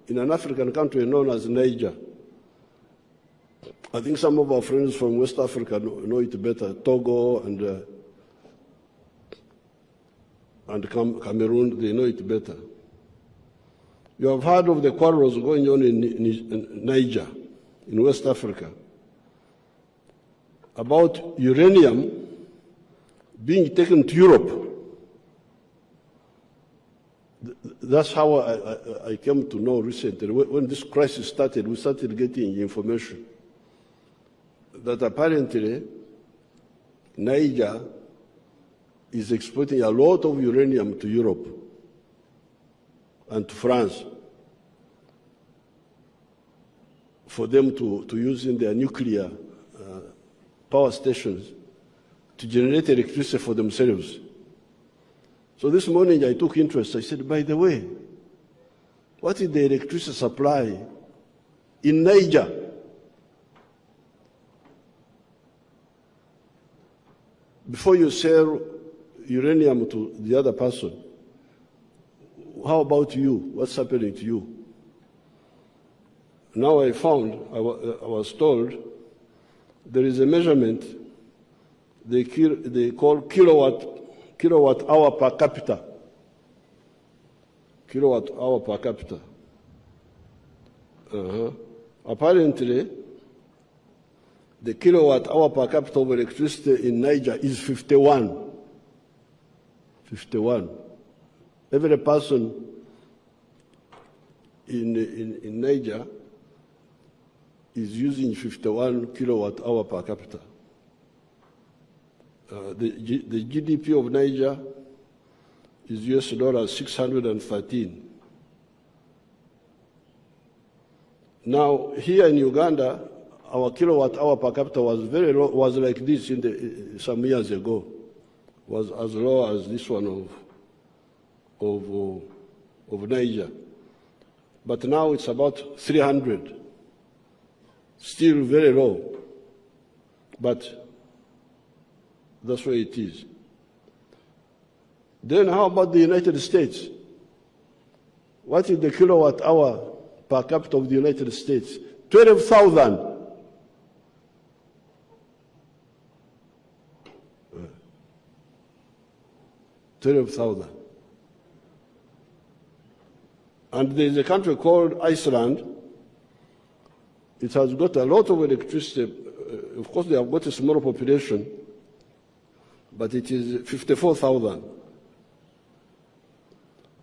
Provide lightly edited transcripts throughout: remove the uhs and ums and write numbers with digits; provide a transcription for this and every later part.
In an African country known as Niger. I think some of our friends from West Africa know it better, Togo and Cameroon, they know it better. You have heard of the quarrels going on in Niger, in West Africa, about uranium being taken to Europe. That's how I came to know recently. When this crisis started, we started getting information that apparently Niger is exporting a lot of uranium to Europe and to France for them to use in their nuclear power stations to generate electricity for themselves. So this morning I took interest. I said, by the way, what is the electricity supply in Niger? Before you sell uranium to the other person, how about you? What's happening to you? Now I found, I was told, there is a measurement they call kilowatt hour per capita. Kilowatt hour per capita. Apparently, the kilowatt hour per capita of electricity in Niger is 51. 51. Every person in Niger is using 51 kilowatt hour per capita. The GDP of Niger is US dollars 613. Now, here in Uganda, our kilowatt hour per capita was very low, was like this some years ago, was as low as this one of Niger. But now it's about 300, still very low, but that's where it is. Then how about the United States? What is the kilowatt hour per capita of the United States? 12,000. 12,000. And there is a country called Iceland. It has got a lot of electricity. Of course, they have got a small population, but it is 54,000.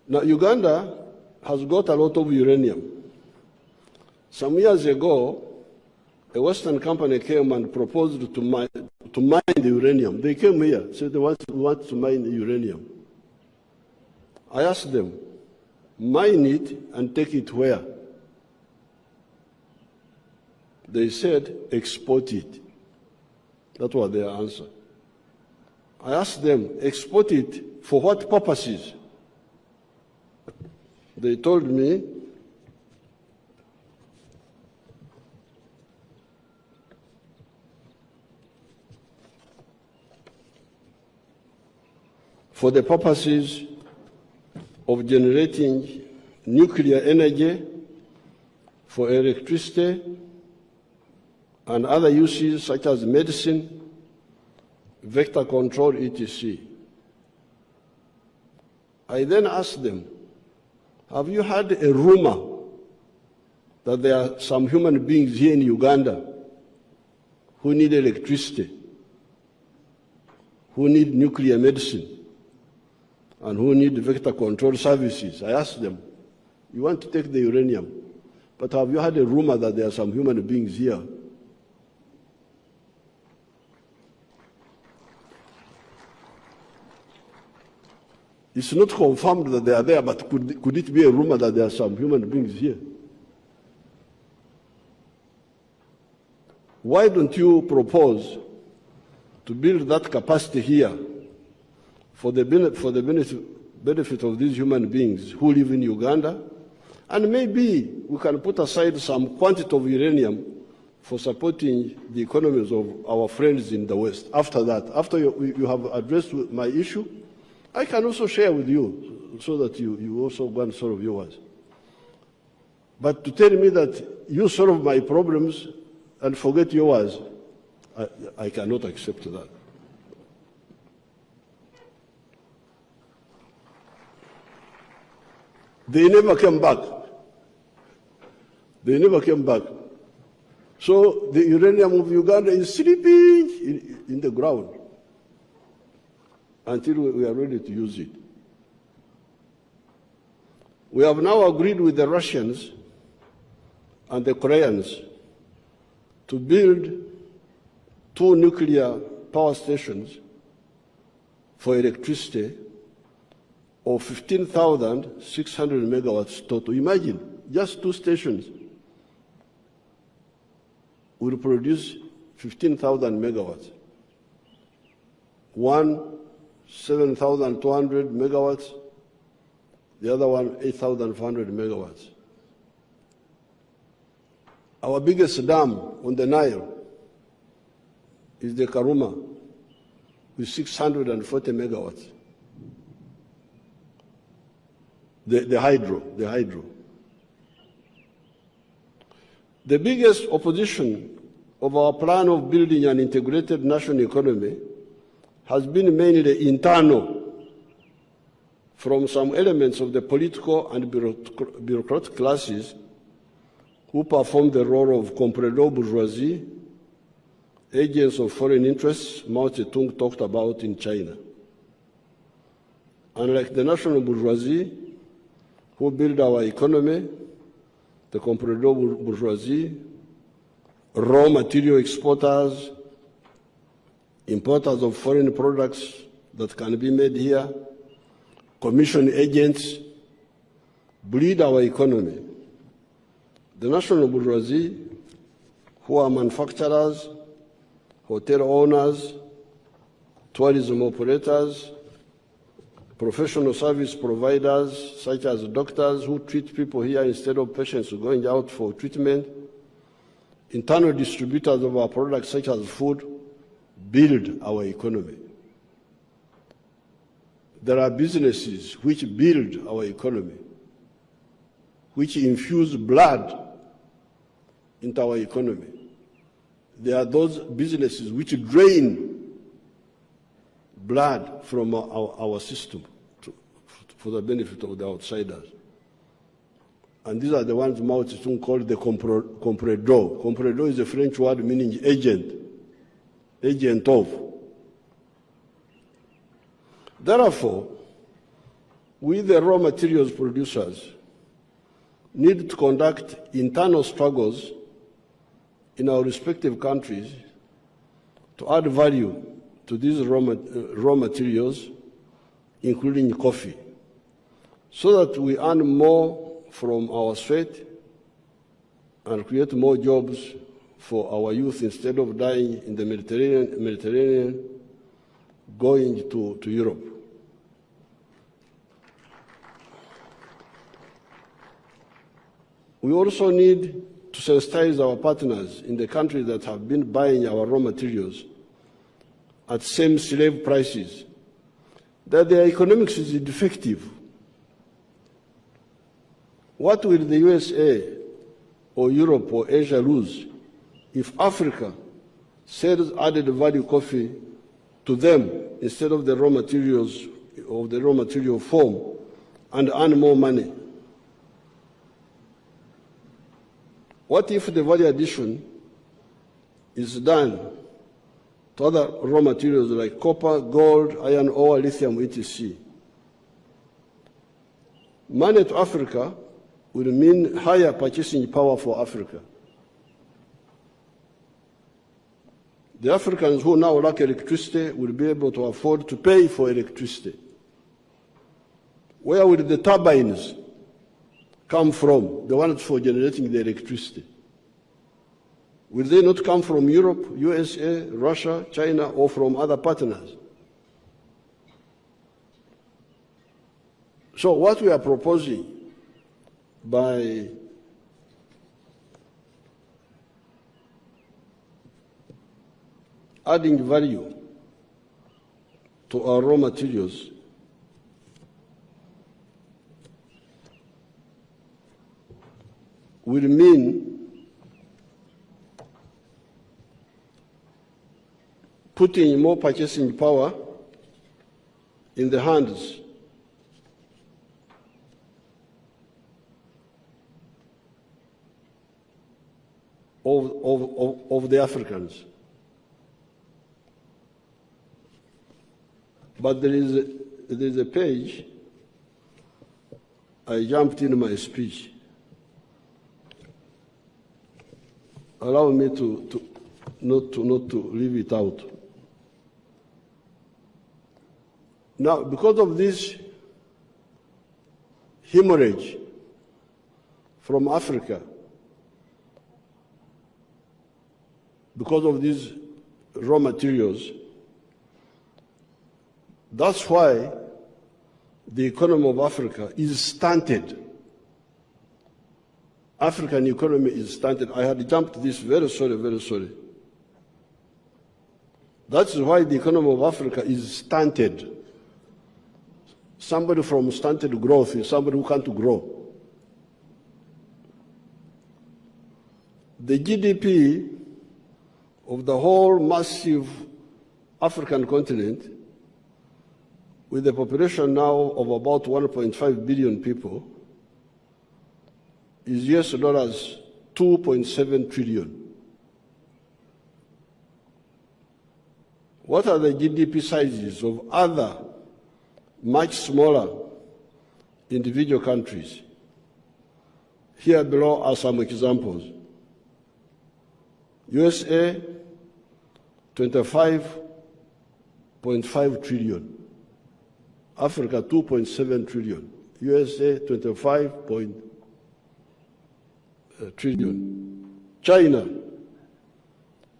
Now, Uganda has got a lot of uranium. Some years ago, a Western company came and proposed to mine the uranium. They came here, said they want to mine the uranium. I asked them, mine it and take it where? They said, export it. That was their answer. I asked them, export it for what purposes? They told me, for the purposes of generating nuclear energy, for electricity, and other uses such as medicine, vector control, etc. I then asked them, have you heard a rumor that there are some human beings here in Uganda who need electricity, who need nuclear medicine, and who need vector control services? I asked them, you want to take the uranium, but have you heard a rumor that there are some human beings here? It's not confirmed that they are there, but could it be a rumor that there are some human beings here? Why don't you propose to build that capacity here for the benefit of these human beings who live in Uganda? And maybe we can put aside some quantity of uranium for supporting the economies of our friends in the West. After that, after you have addressed my issue, I can also share with you so that you also go and solve yours. But to tell me that you solve my problems and forget yours, I cannot accept that. They never came back. They never came back. So the uranium of Uganda is sleeping in the ground until we are ready to use it. We have now agreed with the Russians and the Koreans to build 2 nuclear power stations for electricity of 15,600 megawatts total. Imagine, just 2 stations will produce 15,000 megawatts. One, 7,200 megawatts, the other one, 8,400 megawatts. Our biggest dam on the Nile is the Karuma with 640 megawatts. The hydro. The biggest opposition of our plan of building an integrated national economy has been mainly internal, from some elements of the political and bureaucratic classes who perform the role of comprador bourgeoisie, agents of foreign interests Mao Zedong talked about in China. Unlike the national bourgeoisie, who build our economy, the comprador bourgeoisie, raw material exporters, importers of foreign products that can be made here, commission agents, bleed our economy. The national bourgeoisie, who are manufacturers, hotel owners, tourism operators, professional service providers such as doctors who treat people here instead of patients going out for treatment, internal distributors of our products such as food, build our economy. There are businesses which build our economy, which infuse blood into our economy. There are those businesses which drain blood from our system for the benefit of the outsiders. And these are the ones Mao Zedong called the comprador. Comprador is a French word meaning agent, agent of. Therefore, we, the raw materials producers, need to conduct internal struggles in our respective countries to add value to these raw materials, including coffee, so that we earn more from our sweat and create more jobs for our youth instead of dying in the Mediterranean going to Europe. We also need to sensitize our partners in the countries that have been buying our raw materials at same slave prices, that their economics is defective. What will the USA or Europe or Asia lose if Africa sells added value coffee to them instead of the raw materials of the raw material form and earn more money? What if the value addition is done to other raw materials like copper, gold, iron ore, lithium, etc.? Money to Africa will mean higher purchasing power for Africa. The Africans who now lack electricity will be able to afford to pay for electricity. Where will the turbines come from, the ones for generating the electricity? Will they not come from Europe, USA, Russia, China, or from other partners? So what we are proposing by adding value to our raw materials will mean putting more purchasing power in the hands of the Africans. But there is a page, I jumped in my speech. Allow me not to leave it out. Now, because of this hemorrhage from Africa, because of these raw materials, that's why the economy of Africa is stunted. African economy is stunted. I had jumped this, very sorry, very sorry. That's why the economy of Africa is stunted. Somebody from stunted growth is somebody who can't grow. The GDP of the whole massive African continent, with a population now of about 1.5 billion people, is US dollars 2.7 trillion. What are the GDP sizes of other much smaller individual countries? Here below are some examples. USA, 25.5 trillion. Africa, 2.7 trillion. USA, 25 trillion. China,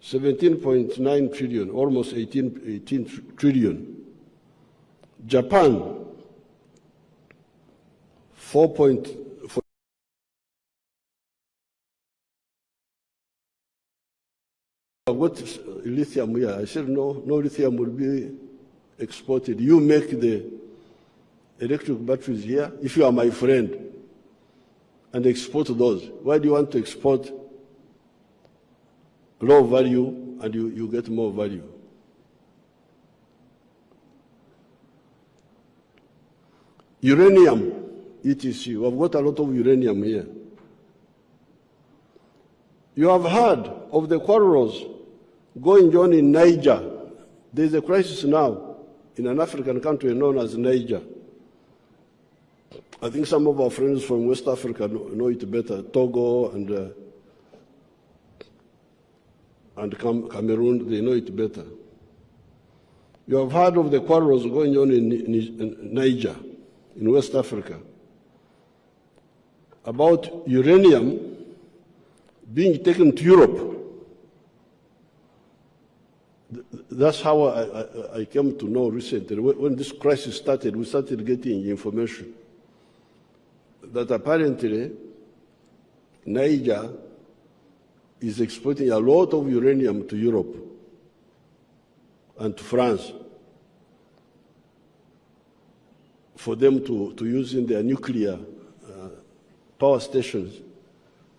17.9 trillion, almost 18 trillion. Japan, 4.4. I've got lithium here. I said no lithium will be exported. You make the electric batteries here, if you are my friend, and export those. Why do you want to export low value and you get more value? Uranium, etc. We've got a lot of uranium here. You have heard of the quarrels going on in Niger. There is a crisis now in an African country known as Niger. I think some of our friends from West Africa know it better, Togo and Cameroon, they know it better. You have heard of the quarrels going on in Niger, in West Africa, about uranium being taken to Europe. That's how I came to know recently. When this crisis started, we started getting information that apparently Niger is exporting a lot of uranium to Europe and to France for them to use in their nuclear power stations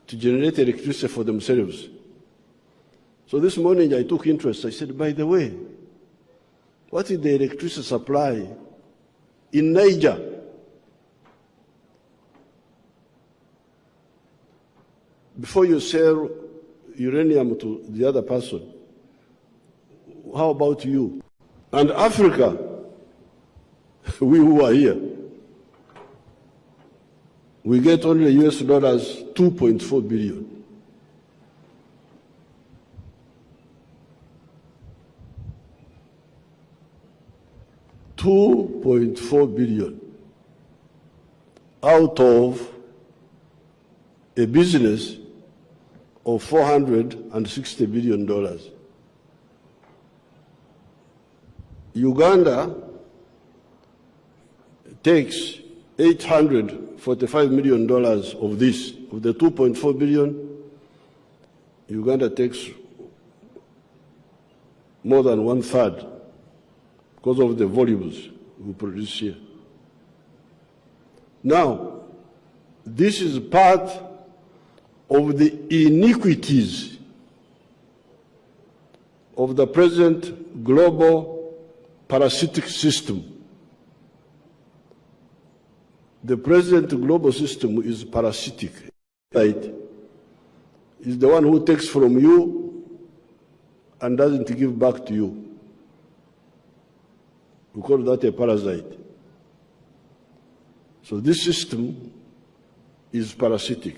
to generate electricity for themselves. So this morning I took interest. I said, by the way, what is the electricity supply in Niger? Before you sell uranium to the other person, how about you? And Africa, we who are here, we get only US dollars 2.4 billion. $2.4 billion. out of a business of $460 billion. Uganda takes $845 million of this. Of the $2.4 billion, Uganda takes more than 1/3 because of the volumes we produce here. Now, this is part of the iniquities of the present global parasitic system. The present global system is parasitic. Right? Is the one who takes from you and doesn't give back to you. We call that a parasite. So this system is parasitic.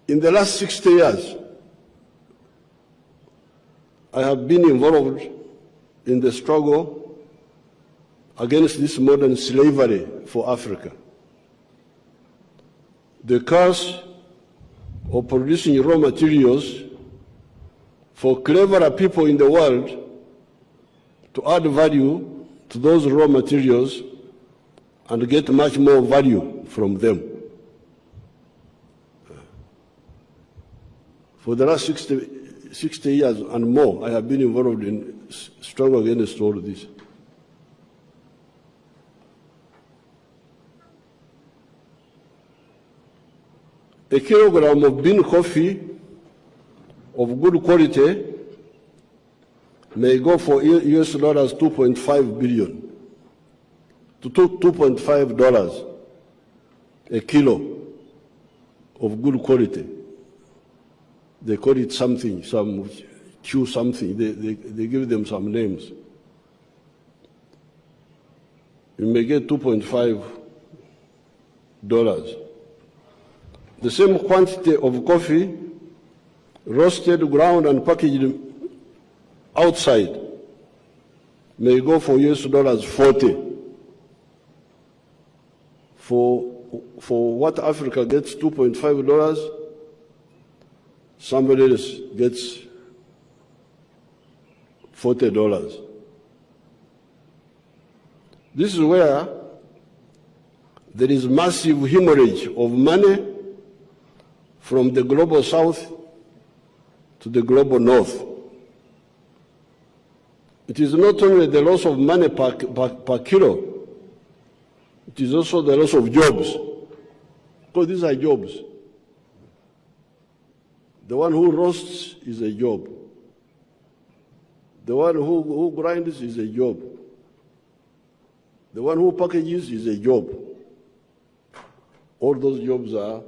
In the last 60 years, I have been involved in the struggle against this modern slavery for Africa. The curse of producing raw materials for cleverer people in the world to add value to those raw materials and get much more value from them. For the last 60 years and more, I have been involved in struggle against all of this. A kilogram of bean coffee of good quality may go for US dollars 2.5 billion to $2.5 a kilo of good quality. They call it something, some Q something. They give them some names. You may get $2.5. The same quantity of coffee, roasted, ground, and packaged outside, may go for US dollars 40. For what Africa gets $2.5, somebody else gets $40. This is where there is massive hemorrhage of money from the global south to the global north. It is not only the loss of money per kilo, it is also the loss of jobs, because these are jobs. The one who roasts is a job. The one who grinds is a job. The one who packages is a job. All those jobs are